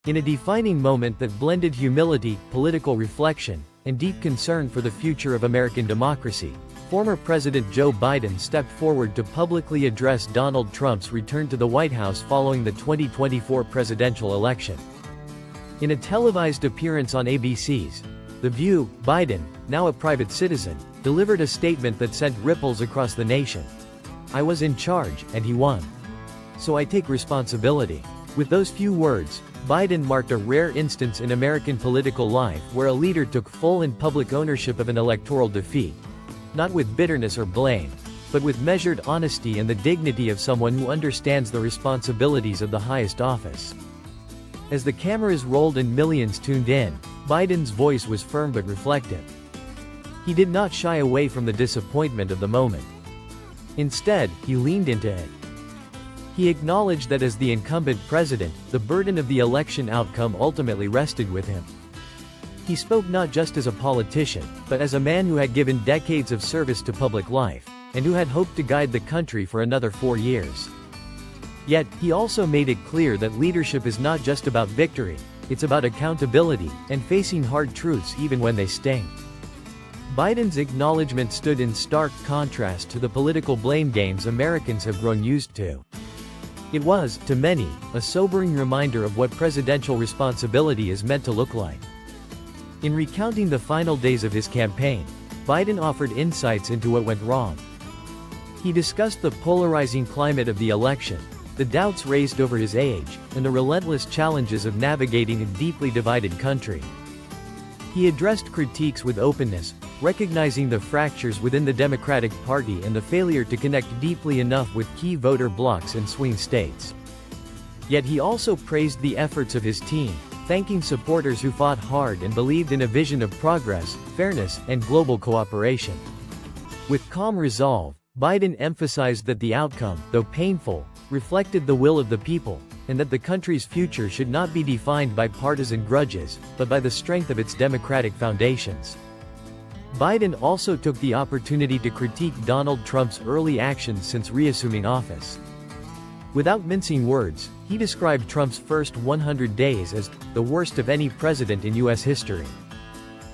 In a defining moment that blended humility, political reflection, and deep concern for the future of American democracy, former President Joe Biden stepped forward to publicly address Donald Trump's return to the White House following the 2024 presidential election. In a televised appearance on ABC's The View, Biden, now a private citizen, delivered a statement that sent ripples across the nation. "I was in charge, and he won. So I take responsibility." With those few words, Biden marked a rare instance in American political life where a leader took full and public ownership of an electoral defeat. Not with bitterness or blame, but with measured honesty and the dignity of someone who understands the responsibilities of the highest office. As the cameras rolled and millions tuned in, Biden's voice was firm but reflective. He did not shy away from the disappointment of the moment. Instead, he leaned into it. He acknowledged that as the incumbent president, the burden of the election outcome ultimately rested with him. He spoke not just as a politician, but as a man who had given decades of service to public life, and who had hoped to guide the country for another 4 years. Yet, he also made it clear that leadership is not just about victory, it's about accountability, and facing hard truths even when they sting. Biden's acknowledgement stood in stark contrast to the political blame games Americans have grown used to. It was, to many, a sobering reminder of what presidential responsibility is meant to look like. In recounting the final days of his campaign, Biden offered insights into what went wrong. He discussed the polarizing climate of the election, the doubts raised over his age, and the relentless challenges of navigating a deeply divided country. He addressed critiques with openness, recognizing the fractures within the Democratic Party and the failure to connect deeply enough with key voter blocs in swing states. Yet he also praised the efforts of his team, thanking supporters who fought hard and believed in a vision of progress, fairness, and global cooperation. With calm resolve, Biden emphasized that the outcome, though painful, reflected the will of the people, and that the country's future should not be defined by partisan grudges, but by the strength of its democratic foundations. Biden also took the opportunity to critique Donald Trump's early actions since reassuming office. Without mincing words, he described Trump's first 100 days as the worst of any president in U.S. history.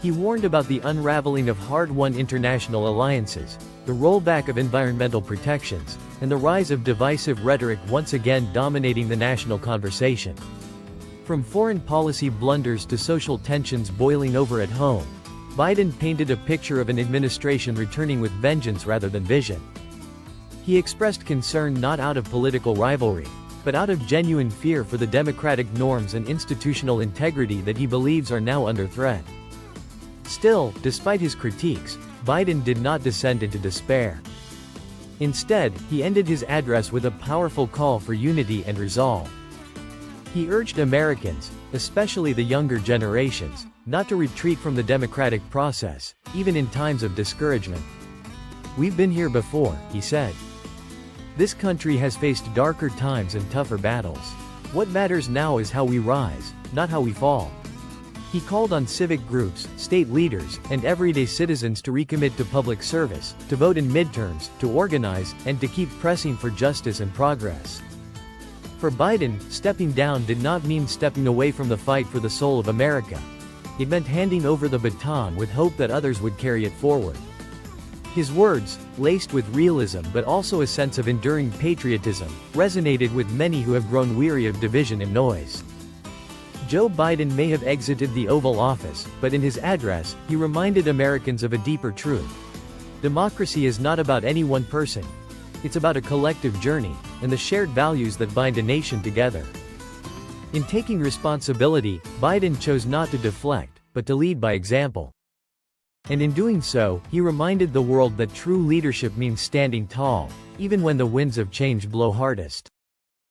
He warned about the unraveling of hard-won international alliances, the rollback of environmental protections, and the rise of divisive rhetoric once again dominating the national conversation. From foreign policy blunders to social tensions boiling over at home, Biden painted a picture of an administration returning with vengeance rather than vision. He expressed concern not out of political rivalry, but out of genuine fear for the democratic norms and institutional integrity that he believes are now under threat. Still, despite his critiques, Biden did not descend into despair. Instead, he ended his address with a powerful call for unity and resolve. He urged Americans, especially the younger generations, not to retreat from the democratic process, even in times of discouragement. "We've been here before," he said. "This country has faced darker times and tougher battles. What matters now is how we rise, not how we fall." He called on civic groups, state leaders, and everyday citizens to recommit to public service, to vote in midterms, to organize, and to keep pressing for justice and progress. For Biden, stepping down did not mean stepping away from the fight for the soul of America. It meant handing over the baton with hope that others would carry it forward. His words, laced with realism but also a sense of enduring patriotism, resonated with many who have grown weary of division and noise. Joe Biden may have exited the Oval Office, but in his address, he reminded Americans of a deeper truth. Democracy is not about any one person. It's about a collective journey, and the shared values that bind a nation together. In taking responsibility, Biden chose not to deflect, but to lead by example. And in doing so, he reminded the world that true leadership means standing tall, even when the winds of change blow hardest.